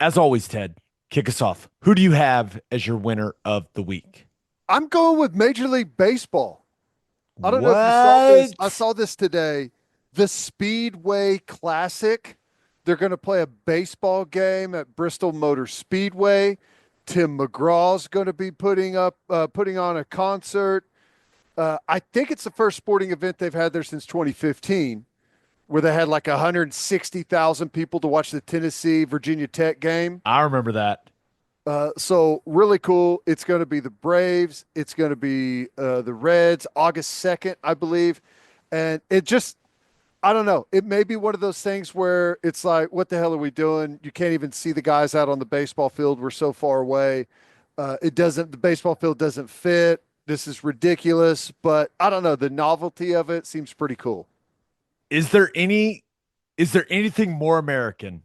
As always, Ted, kick us off. Who do you have as your winner of the week? I'm going with Major League Baseball. I don't know if you saw this. I What? saw this today. The Speedway Classic. They're going to play a baseball game at Bristol Motor Speedway. Tim McGraw's going to be putting on a concert. I think it's the first sporting event they've had there since 2015, where they had like 160,000 people to watch the Tennessee Virginia Tech game. I remember that. So really cool. It's going to be the Braves. It's going to be the Reds, August 2nd, I believe. And it just, I don't know. It may be one of those things where it's like, what the hell are we doing? You can't even see the guys out on the baseball field. We're so far away. The baseball field doesn't fit. This is ridiculous. But I don't know. The novelty of it seems pretty cool. Is there any is there anything more American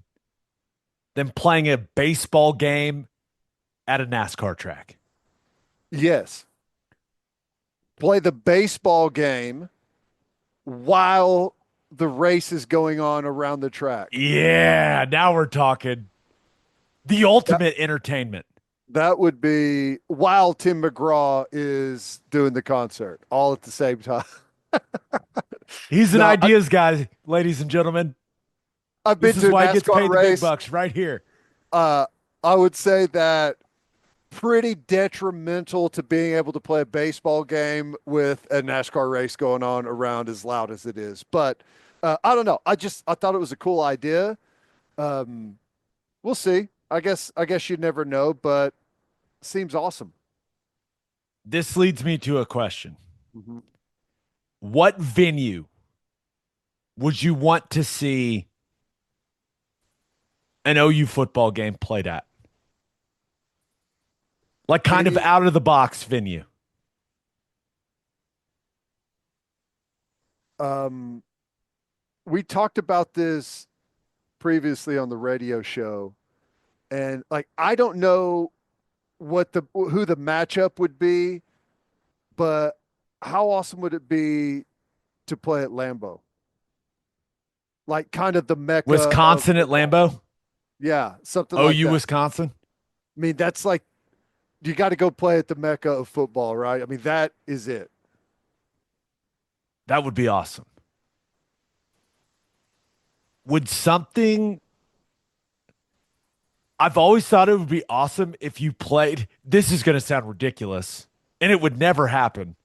than playing a baseball game at a NASCAR track? Yes. Play the baseball game while the race is going on around the track. Yeah, now we're talking the That ultimate entertainment. that would be while Tim McGraw is doing the concert, all at the same time. He's an No, ideas guy, ladies and gentlemen. I've been This is to a why he gets NASCAR paid the big race. bucks right here. Uh, I would say that pretty detrimental to being able to play a baseball game with a NASCAR race going on around as loud as it is. But I don't know. I thought it was a cool idea. Um, we'll see. I guess you never know, but seems awesome. This leads me to a question. Mhm. What venue would you want to see an OU football game played at? Like kind of Any out of the box venue. um, we talked about this previously on the radio show, and like I don't know what the who the matchup would be, but how awesome would it be to play at Lambeau? Like kind of the mecca of Wisconsin at football. Lambeau, Yeah, something like OU that. Wisconsin. I mean, that's like you got to go play at the mecca of football, right? I mean, that is it. That would be awesome. Would something I've always thought it would be awesome if you played. This is going to sound ridiculous, and it would never happen.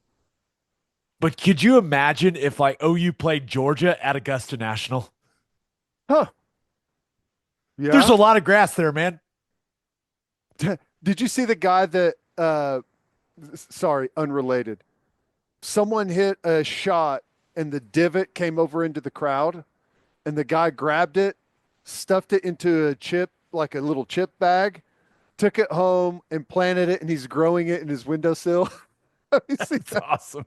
But could you imagine if like OU played Georgia at Augusta National? Huh. There's Yeah. a lot of grass there, man. Did you see the guy that sorry, unrelated. Someone hit a shot and the divot came over into the crowd and the guy grabbed it, stuffed it into a chip, like a little chip bag, took it home and planted it and he's growing it in his windowsill. Have you seen It's that? awesome.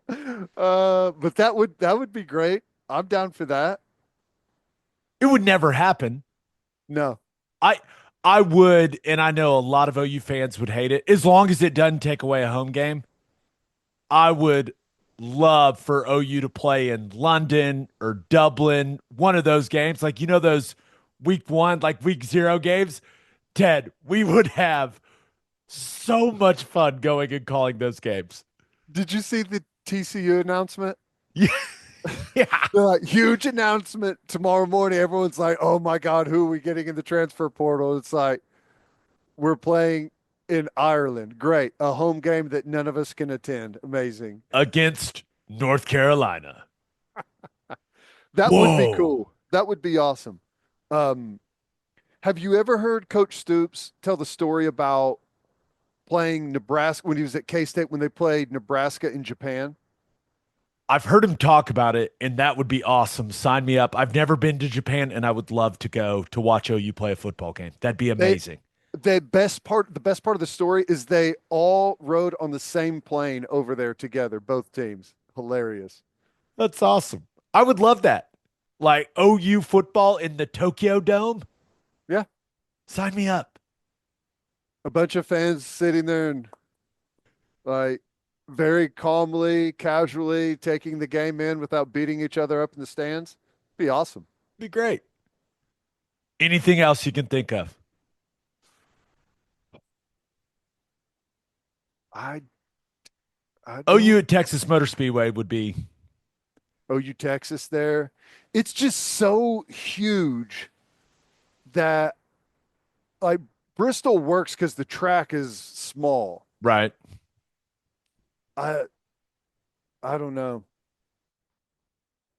But that would be great. I'm down for that. It would never happen. No. I I would, and I know a lot of OU fans would hate it, as long as it doesn't take away a home game. I would love for OU to play in London or Dublin, one of those games. Like, those week one, like week zero games. Ted, we would have so much fun going and calling those games. Did you see the TCU announcement? Yeah. Yeah. They're like, huge announcement tomorrow morning. Everyone's like, oh my God, who are we getting in the transfer portal? It's like, we're playing in Ireland. Great. A home game that none of us can attend. Amazing. Against North Carolina. That would be Whoa. cool. That would be awesome. Um, have you ever heard Coach Stoops tell the story about playing Nebraska when he was at K State when they played Nebraska in Japan? I've heard him talk about it, and that would be awesome. Sign me up. I've never been to Japan, and I would love to go to watch OU play a football game. That'd be They amazing. the best part of the story is they all rode on the same plane over there together, both teams. Hilarious. That's awesome. I would love that. Like OU football in the Tokyo Dome. Yeah. Sign me up. A bunch of fans sitting there and like very calmly, casually taking the game in without beating each other up in the stands. Be awesome. Be great. Anything else you can think of? I I OU don't. at Texas Motor Speedway would be OU Texas there. It's just so huge that like Bristol works because the track is small. right. I I don't know.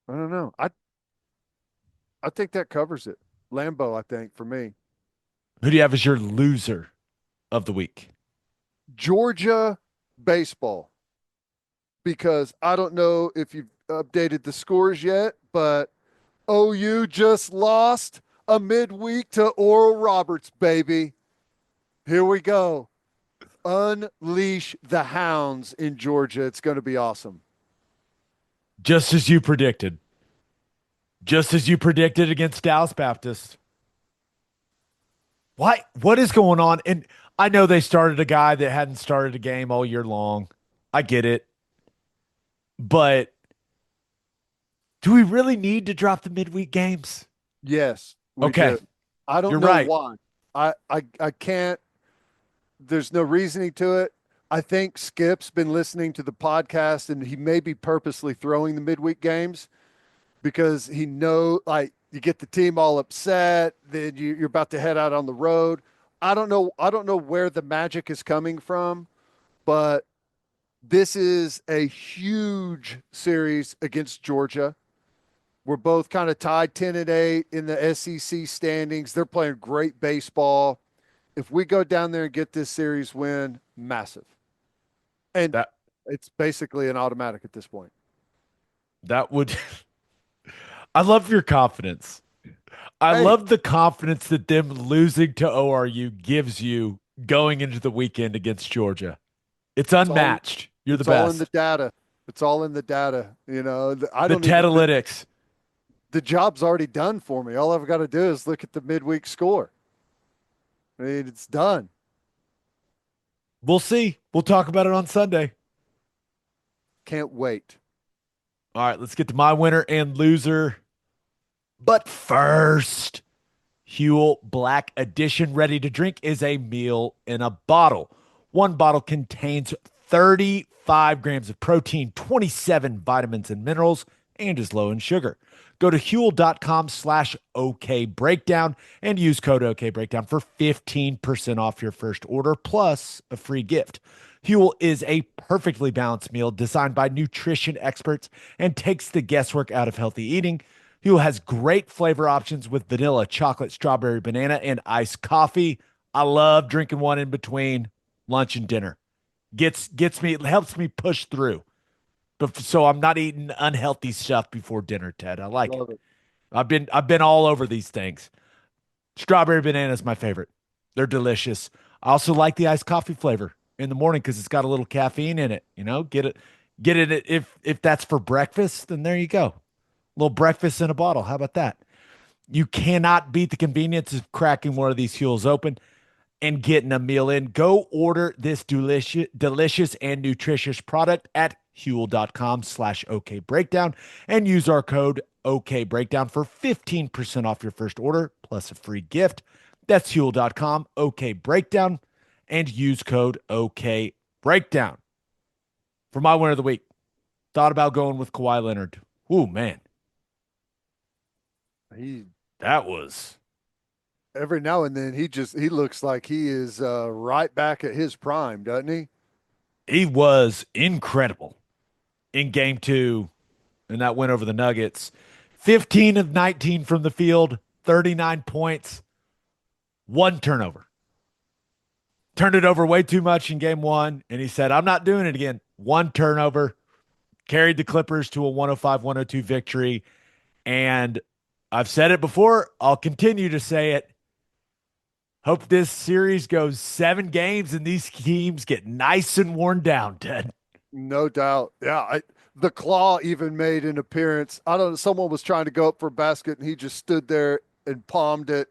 I don't know. I think that covers it. Lambeau, I think, for me. Who do you have as your loser of the week? Georgia baseball, because I don't know if you've updated the scores yet, but OU just lost a midweek to Oral Roberts, baby. Here we go. Unleash the hounds in Georgia. It's going to be awesome. Just as you predicted. Just as you predicted against Dallas Baptist. Why? What is going on? And I know they started a guy that hadn't started a game all year long. I get it. But do we really need to drop the midweek games? Yes, we Okay, do. I don't you're know right. why. I can't. There's no reasoning to it. I think Skip's been listening to the podcast and he may be purposely throwing the midweek games because he know like you get the team all upset, then you're about to head out on the road. I don't know. I don't know where the magic is coming from, but this is a huge series against Georgia. We're both kind of tied 10-8 in the SEC standings. They're playing great baseball. If we go down there and get this series win, massive. And That it's basically an automatic at this point. that would I love your confidence. I Hey, love the confidence that them losing to ORU gives you going into the weekend against Georgia. It's it's all unmatched. You're the it's all in the best. data. It's all in the data. I The don't even think Tetalytics. the job's already done for me. All I've got to do is look at the midweek score. I mean, it's done. We'll see. We'll talk about it on Sunday. Can't wait. All right, let's get to my winner and loser. But first, Huel Black Edition ready to drink is a meal in a bottle. One bottle contains 35 grams of protein, 27 vitamins and minerals, and is low in sugar. Go to huel.com/OK Breakdown and use code OK Breakdown for 15% off your first order plus a free gift. Huel is a perfectly balanced meal designed by nutrition experts and takes the guesswork out of healthy eating. Huel has great flavor options with vanilla, chocolate, strawberry, banana, and iced coffee. I love drinking one in between lunch and dinner. Gets me, it helps me push through. But so I'm not eating unhealthy stuff before dinner, Ted. I like it. Love it. I've been all over these things. Strawberry banana is my favorite. They're delicious. I also like the iced coffee flavor in the morning because it's got a little caffeine in it. Get it if that's for breakfast, then there you go. Little breakfast in a bottle. How about that? You cannot beat the convenience of cracking one of these Huels open and getting a meal in. Go order this delicious and nutritious product at huel.com/OK Breakdown and use our code OK Breakdown for 15% off your first order plus a free gift. That's huel.com, OK Breakdown, and use code OK Breakdown. For my winner of the week, thought about going with Kawhi Leonard. Ooh, man, He that was every now and then he looks like he is right back at his prime, doesn't he? he was incredible in game two, and that win over the Nuggets. 15 of 19 from the field, 39 points, one turnover. Turned it over way too much in game one, and he said, I'm not doing it again. One turnover, carried the Clippers to a 105-102 victory. And I've said it before, I'll continue to say it. Hope this series goes 7 games and these teams get nice and worn down, Ted. No doubt. Yeah, the Claw even made an appearance. I don't know. Someone was trying to go up for a basket, and he just stood there and palmed it.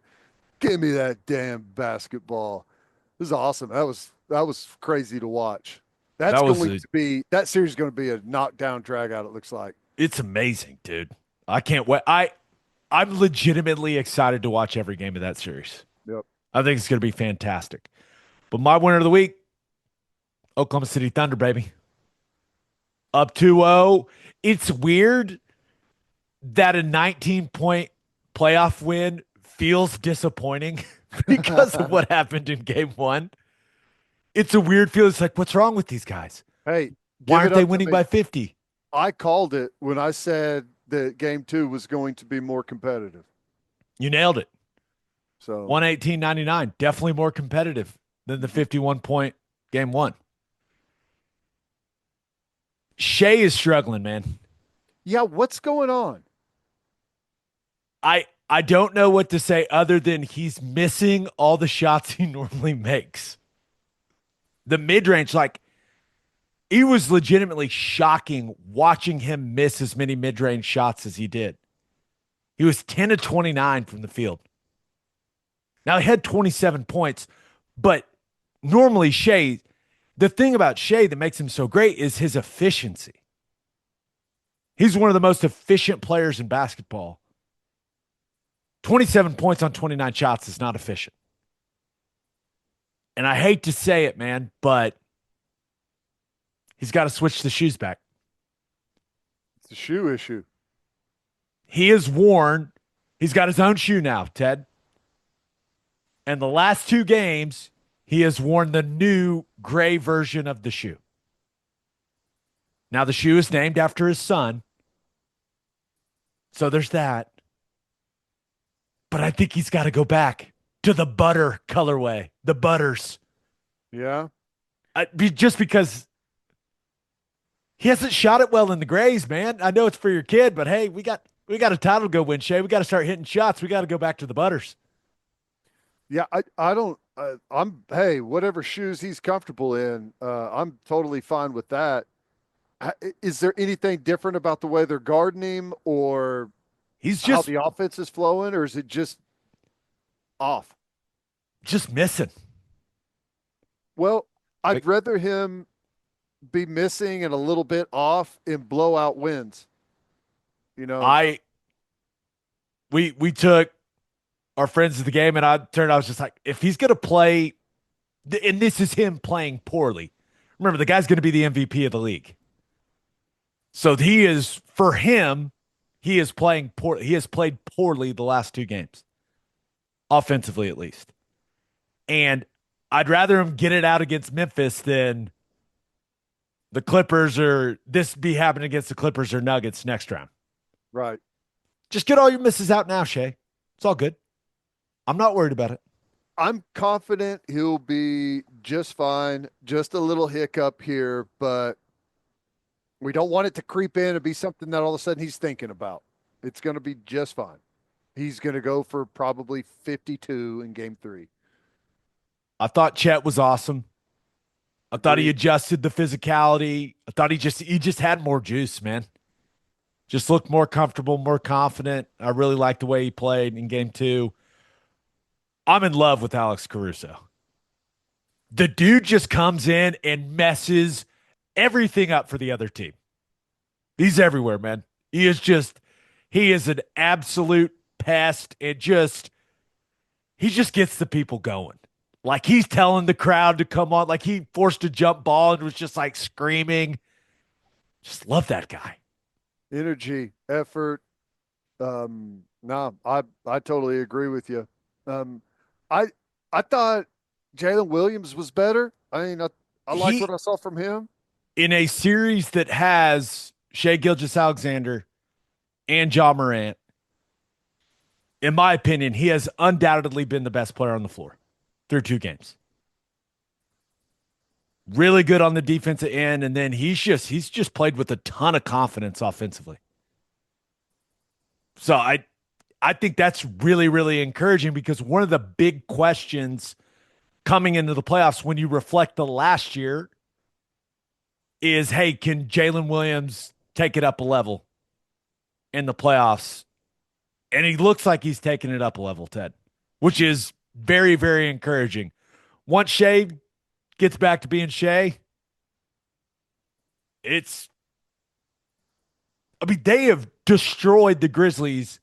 Give me that damn basketball. This is awesome. That was crazy to watch. That That's was going a, to be that series is going to be a knockdown drag out. It looks like. it's amazing, dude. I can't wait. I'm legitimately excited to watch every game of that series. Yep. I think it's going to be fantastic. But my winner of the week, Oklahoma City Thunder, baby. Up 2-0. It's weird that a 19-point playoff win feels disappointing because of what happened in game one. It's a weird feeling. It's like, what's wrong with these guys? Hey, Why give aren't it they up to winning me. by 50? I called it when I said that game two was going to be more competitive. You nailed it. So 118-99. Definitely more competitive than the 51-point game one. Shea is struggling, man. yeah, what's going on? I don't know what to say other than he's missing all the shots he normally makes. The mid-range, like it was legitimately shocking watching him miss as many mid-range shots as he did. He was 10 of 29 from the field. Now he had 27 points, but normally Shea, the thing about Shea that makes him so great is his efficiency. He's one of the most efficient players in basketball. 27 points on 29 shots is not efficient. And I hate to say it, man, but he's got to switch the shoes back. It's a shoe issue. He is worn. He's got his own shoe now, Ted. And the last two games, he has worn the new gray version of the shoe. Now, the shoe is named after his son. So there's that. But I think he's got to go back to the butter colorway, the butters. Yeah. Just because he hasn't shot it well in the grays, man. I know it's for your kid, but hey, we got a title to go win, Shay. We got to start hitting shots. We got to go back to the butters. Yeah, I don't. I'm hey, whatever shoes he's comfortable in, I'm totally fine with that. Is there anything different about the way they're guarding him, or He's how just the offense is flowing, or is it just off? just missing. Well, I'd Like, rather him be missing and a little bit off in blowout wins. You know, I we took our friends to the game, and I was just like, if he's gonna play, and this is him playing poorly. Remember, the guy's gonna be the MVP of the league. So he is for him. He is playing poor. He has played poorly the last two games, offensively at least. And I'd rather him get it out against Memphis than the Clippers or this be happening against the Clippers or Nuggets next round. right? Just get all your misses out now, Shay. It's all good. I'm not worried about it. I'm confident he'll be just fine. Just a little hiccup here, but we don't want it to creep in and be something that all of a sudden he's thinking about. It's going to be just fine. He's going to go for probably 52 in game three. I thought Chet was awesome. I thought he Agreed. adjusted the physicality. I thought he just had more juice, man. Just looked more comfortable, more confident. I really liked the way he played in game two. I'm in love with Alex Caruso. The dude just comes in and messes everything up for the other team. He's everywhere, man. He is an absolute pest and he just gets the people going. Like he's telling the crowd to come on, like he forced a jump ball and was just like screaming. Just love that guy. Energy, effort. No, I totally agree with you. Um, I I thought Jalen Williams was better. I liked what He I saw from him. in a series that has Shea Gilgis Alexander and John Morant, in my opinion, he has undoubtedly been the best player on the floor through two games. Really good on the defensive end, and then he's just played with a ton of confidence offensively. So I think that's really, really encouraging because one of the big questions coming into the playoffs when you reflect the last year is, hey, can Jalen Williams take it up a level in the playoffs? And he looks like he's taking it up a level, Ted, which is very, very encouraging. Once Shea gets back to being Shea, I mean, they have destroyed the Grizzlies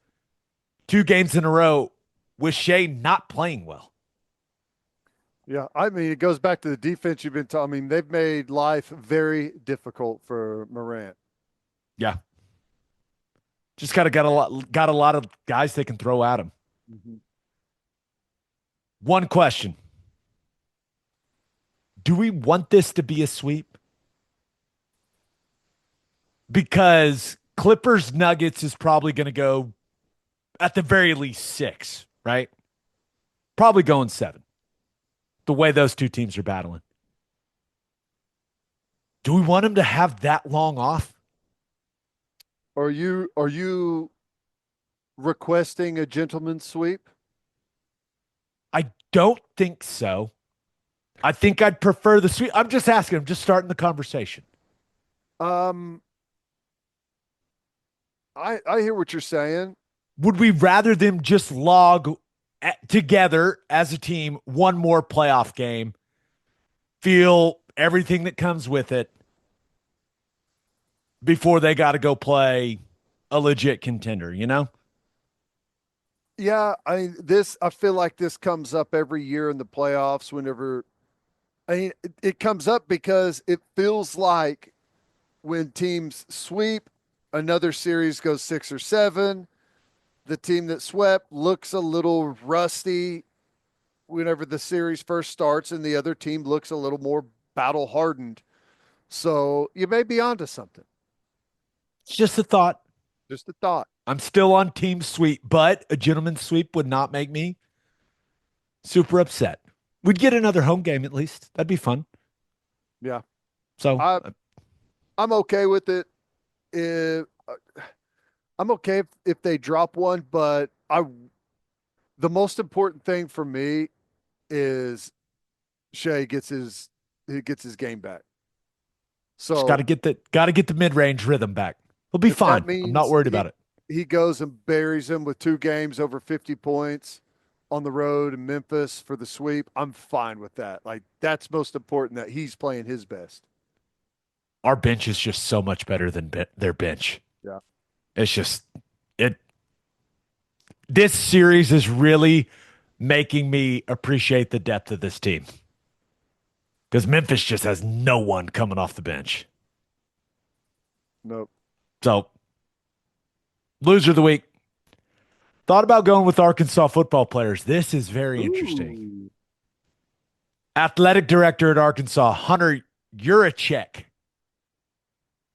2 games in a row with Shea not playing well. Yeah, I mean, it goes back to the defense you've been talking. I mean, they've made life very difficult for Morant. Yeah. Just got a lot of guys they can throw at him. Mhm. One question. Do we want this to be a sweep? Because Clippers Nuggets is probably going to go at the very least 6, right? Probably going 7. The way those two teams are battling. Do we want them to have that long off? Are you requesting a gentleman's sweep? I don't think so. I think I'd prefer the sweep. I'm just asking. I'm just starting the conversation. Um, I hear what you're saying. Would we rather them just log together as a team one more playoff game, feel everything that comes with it before they got to go play a legit contender, you know? Yeah, I feel like this comes up every year in the playoffs whenever it comes up because it feels like when teams sweep, another series goes 6 or 7. The team that swept looks a little rusty whenever the series first starts, and the other team looks a little more battle hardened. So you may be onto something. It's just a thought. Just a thought. I'm still on team sweep, but a gentleman's sweep would not make me super upset. We'd get another home game at least. That'd be fun. Yeah. So, I I'm okay with it. If, I'm okay if they drop one, but I the most important thing for me is Shea gets his game back. just got to So get the mid-range rhythm back. He'll be if that fine. I'm not means worried about it. he goes and buries him with 2 games over 50 points on the road in Memphis for the sweep, I'm fine with that. Like that's most important that he's playing his best. Our bench is just so much better than their bench. Yeah. It's just it. This series is really making me appreciate the depth of this team because Memphis just has no one coming off the bench. Nope. So, loser of the week. Thought about going with Arkansas football players. This is very interesting. Ooh. Athletic director at Arkansas, Hunter Yurachek,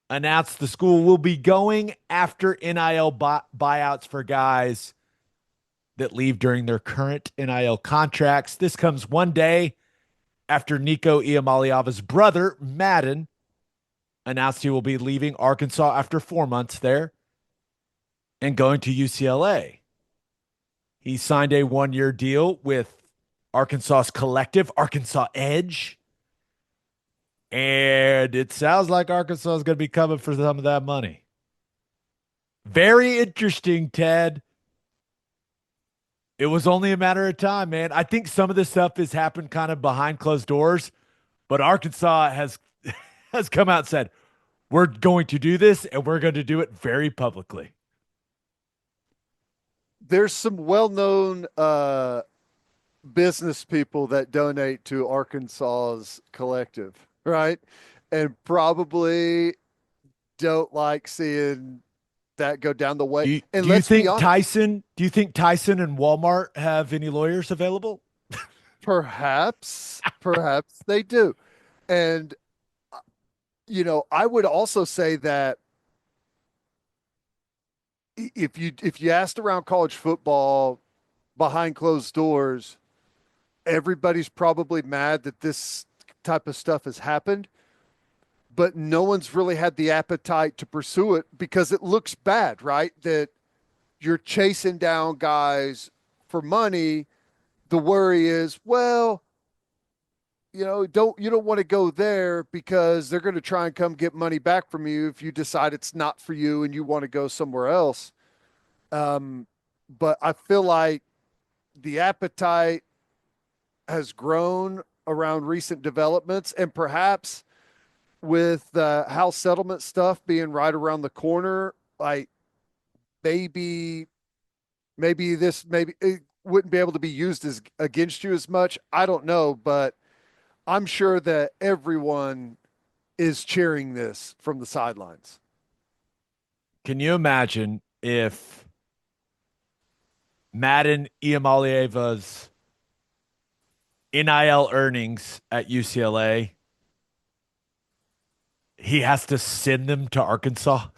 announced the school will be going after NIL buyouts for guys that leave during their current NIL contracts. This comes one day after Nico Iamaleava's brother, Madden, announced he will be leaving Arkansas after 4 months there and going to UCLA. He signed a 1-year deal with Arkansas's collective, Arkansas Edge. And it sounds like Arkansas is going to be coming for some of that money. Very interesting, Ted. It was only a matter of time, man. I think some of this stuff has happened kind of behind closed doors, but Arkansas has has come out and said, we're going to do this and we're going to do it very publicly. There's some well-known business people that donate to Arkansas's collective, right? And probably don't like seeing that go down the way. Do you, And do you let's be think honest, Tyson, do you think Tyson and Walmart have any lawyers available? perhaps they do. And I would also say that if you asked around college football behind closed doors, everybody's probably mad that this type of stuff has happened, but no one's really had the appetite to pursue it because it looks bad, right? That you're chasing down guys for money. The worry is, well, you don't want to go there because they're going to try and come get money back from you if you decide it's not for you and you want to go somewhere else. But I feel like the appetite has grown around recent developments, and perhaps with house settlement stuff being right around the corner, like maybe maybe it wouldn't be able to be used as against you as much. I don't know, but I'm sure that everyone is cheering this from the sidelines. Can you imagine if Madden Iamaleva's NIL earnings at UCLA, he has to send them to Arkansas?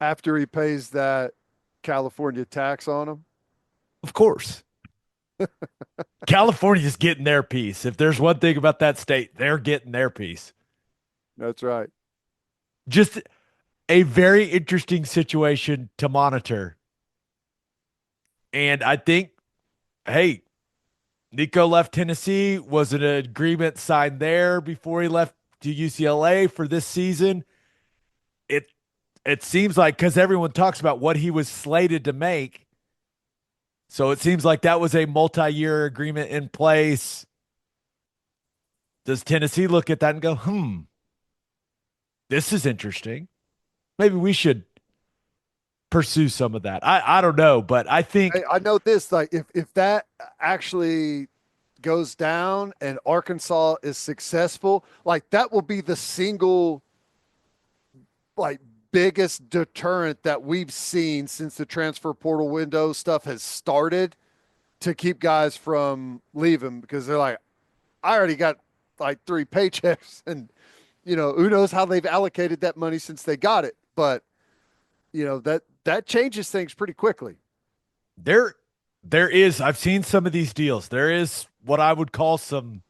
After he pays that California tax on them. Of course. California's getting their piece. If there's one thing about that state, they're getting their piece. That's right. Just a very interesting situation to monitor. And I think, hey, Nico left Tennessee. Was an agreement signed there before he left to UCLA for this season? It it seems like because everyone talks about what he was slated to make. So it seems like that was a multi-year agreement in place. Does Tennessee look at that and go, this is interesting? Maybe we should pursue some of that. I don't know, but I think I know this. Like, if that actually goes down and Arkansas is successful, like that will be the single like biggest deterrent that we've seen since the transfer portal window stuff has started to keep guys from leaving because they're like, I already got like three paychecks and who knows how they've allocated that money since they got it. But that changes things pretty quickly. there there is I've seen some of these deals. There is what I would call some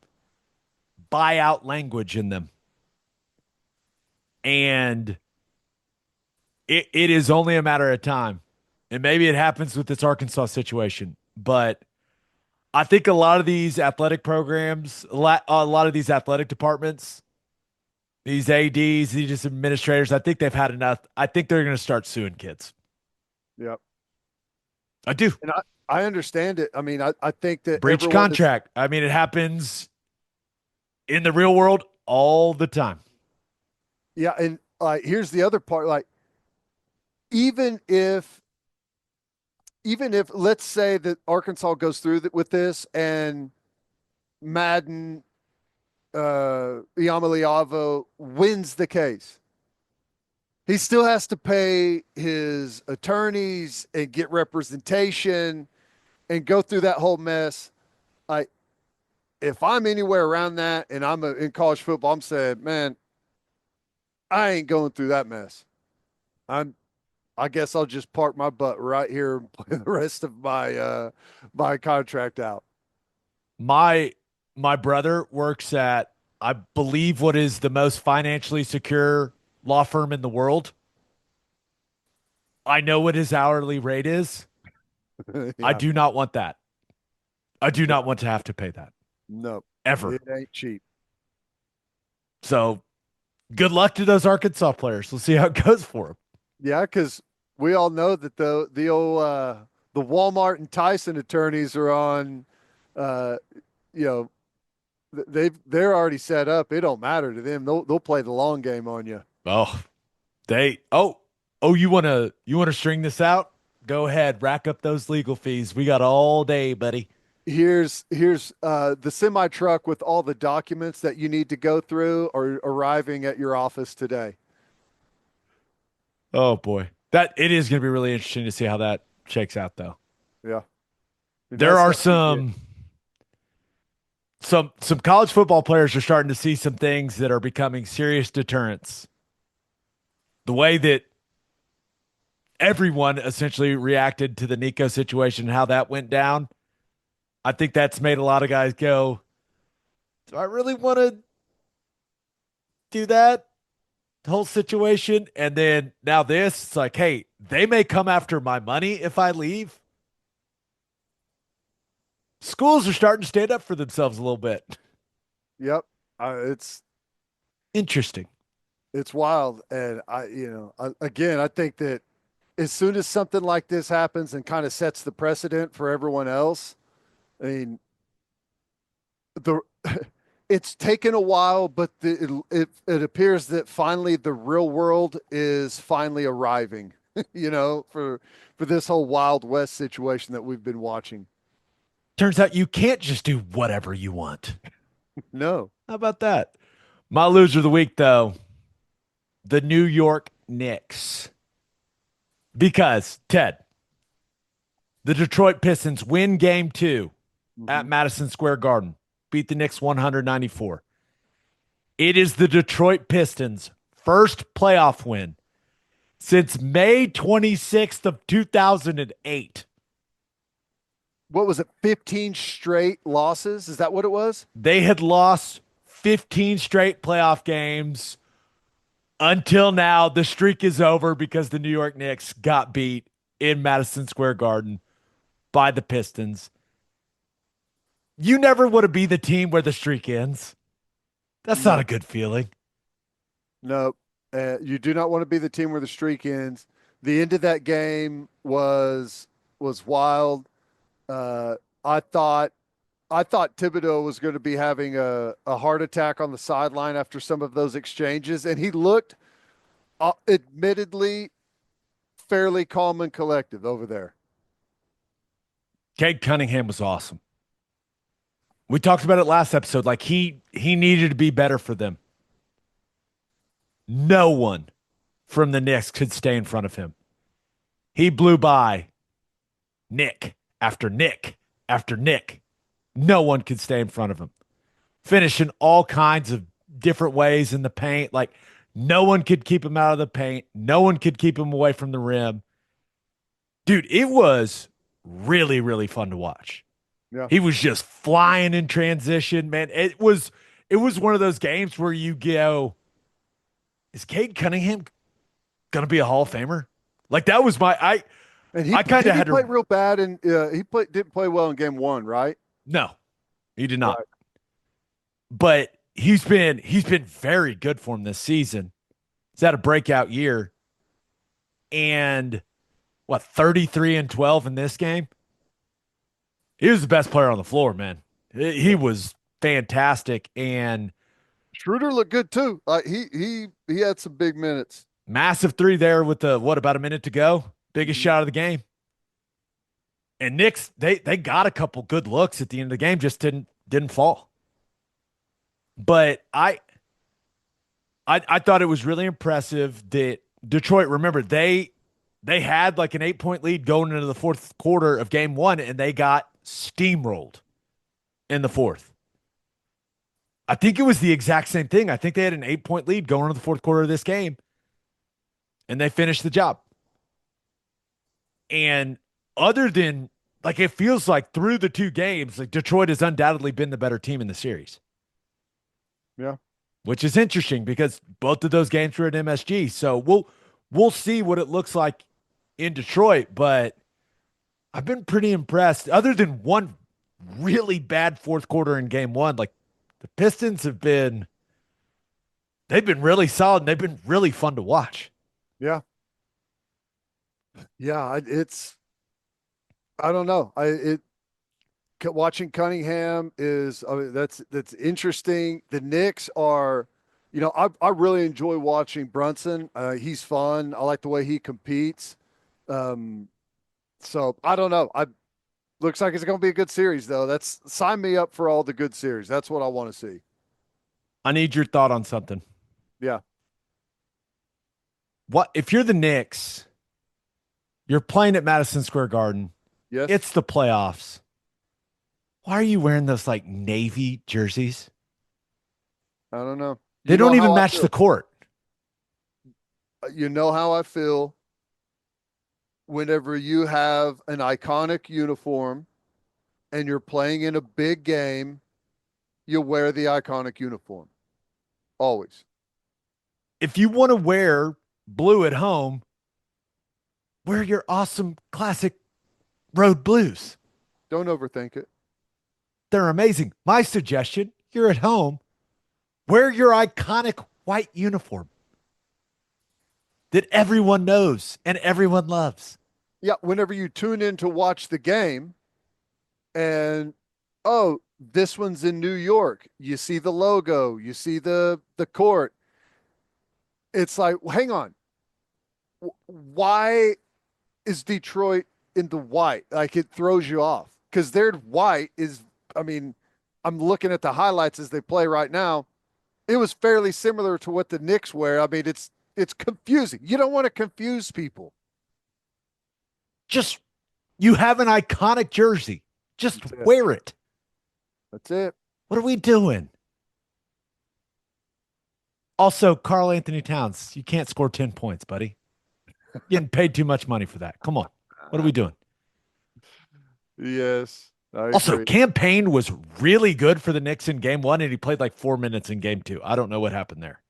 buyout language in them. And it is only a matter of time. And maybe it happens with this Arkansas situation, but I think a lot of these athletic programs, a lot of these athletic departments, these ADs, these administrators, I think they've had enough. I think they're going to start suing kids. Yep. I do. And I understand it. I mean, I think that Breach of everyone is, contract. I mean, it happens in the real world all the time. yeah. And here's the other part. Like, even if, let's say that Arkansas goes through with this and Madden, Iamaleava wins the case, he still has to pay his attorneys and get representation and go through that whole mess. I If I'm anywhere around that and I'm in college football, I'm saying, man, I ain't going through that mess. I guess I'll just park my butt right here and play the rest of my contract out. My brother works at, I believe, what is the most financially secure law firm in the world. I know what his hourly rate is. I Yeah, do not want that. I do no, not want to have to pay that no, ever. it ain't cheap. So good luck to those Arkansas players. We'll see how it goes for them. Yeah, because we all know that the old the Walmart and Tyson attorneys are on, uh, you know, they're already set up. It don't matter to them. They'll play the long game on you. Oh, they oh you want to string this out? Go ahead, rack up those legal fees. We got all day, buddy. Here's the semi truck with all the documents that you need to go through are arriving at your office today. Oh boy. That it is going to be really interesting to see how that shakes out though. Yeah, and There that's are gonna be it. some college football players are starting to see some things that are becoming serious deterrents. The way that everyone essentially reacted to the Nico situation and how that went down, I think that's made a lot of guys go, do I really want to do that? The whole situation. And then now this, it's like, hey, they may come after my money if I leave. Schools are starting to stand up for themselves a little bit. Yep, it's Interesting. wild, and again, I think that as soon as something like this happens and kind of sets the precedent for everyone else, I mean, the it's taken a while, but it appears that finally the real world is finally arriving. for this whole Wild West situation that we've been watching. Turns out you can't just do whatever you want. No. How about that? My loser of the week, though, the New York Knicks. Because, Ted, the Detroit Pistons win game two at Hmm. Madison Square Garden, beat the Knicks 194. It is the Detroit Pistons' first playoff win since May 26th of 2008. What was it? 15 straight losses? Is that what it was? They had lost 15 straight playoff games until now. The streak is over because the New York Knicks got beat in Madison Square Garden by the Pistons. You never want to be the team where the streak ends. That's not No. a good feeling. No. You do not want to be the team where the streak ends. The end of that game was wild. Uh, I thought I thought Thibodeau was going to be having a heart attack on the sideline after some of those exchanges, and he looked admittedly fairly calm and collective over there. Cade Cunningham was awesome. We talked about it last episode. Like he needed to be better for them. No one from the Knicks could stay in front of him. He blew by Nick after Nick after Nick. No one could stay in front of him. Finishing all kinds of different ways in the paint. Like no one could keep him out of the paint. No one could keep him away from the rim. Dude, it was really, really fun to watch. Yeah. He was just flying in transition, man. It was one of those games where you go, is Cade Cunningham gonna be a Hall of Famer? Like that was my And I kind of he had play to real bad, and he didn't play well in game one, right? no, he did not. Right. But he's been very good for him this season. He's had a breakout year, and what 33 and 12 in this game. He was the best player on the floor, man. He was fantastic and Schroeder looked good too. He had some big minutes. massive three there with the what about a minute to go, biggest Mhm. shot of the game. And Knicks they got a couple good looks at the end of the game, just didn't fall. But I thought it was really impressive that Detroit. Remember they had like an 8 point lead going into the fourth quarter of game one, and they got steamrolled in the fourth. I think it was the exact same thing. I think they had an 8 point lead going into the fourth quarter of this game, and they finished the job. And other than like it feels like through the two games, like Detroit has undoubtedly been the better team in the series, Yeah. which is interesting because both of those games were at MSG. So we'll see what it looks like in Detroit, but I've been pretty impressed. Other than one really bad fourth quarter in game one, like the Pistons they've been really solid and they've been really fun to watch. Yeah. Yeah. It's I don't know. Watching Cunningham is I mean, that's interesting. The Knicks are, I really enjoy watching Brunson. He's fun. I like the way he competes. Um, so I don't know. I Looks like it's going to be a good series though. That's sign me up for all the good series. That's what I want to see. I need your thought on something. Yeah. What if you're the Knicks, you're playing at Madison Square Garden, Yes. it's the playoffs. Why are you wearing those like navy jerseys? I don't know. They You know don't even how I match feel. the court. You know how I feel whenever you have an iconic uniform and you're playing in a big game, you wear the iconic uniform. Always. If you want to wear blue at home, wear your awesome classic road blues. Don't overthink it. They're amazing. My suggestion, you're at home, wear your iconic white uniform that everyone knows and everyone loves. Yeah, whenever you tune in to watch the game and oh, this one's in New York. You see the logo, you see the court. It's like, well, hang on. Why is Detroit in the white? Like it throws you off because their white is, I mean, I'm looking at the highlights as they play right now. It was fairly similar to what the Knicks wear. I mean, it's confusing. You don't want to confuse people. Just you have an iconic jersey. Just That's it. wear it. That's it. What are we doing? Also, Carl Anthony Towns, you can't score 10 points, buddy. Getting paid too much money for that. Come on. What are we doing? Yes, I Also, agree. campaign was really good for the Knicks in game one, and he played like 4 minutes in game two. I don't know what happened there.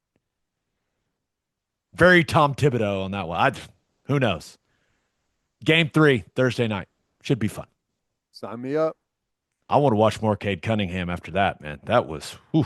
Very Tom Thibodeau on that one. Who knows? Game three, Thursday night. Should be fun. Sign me up. I want to watch more Cade Cunningham after that, man. That was fun.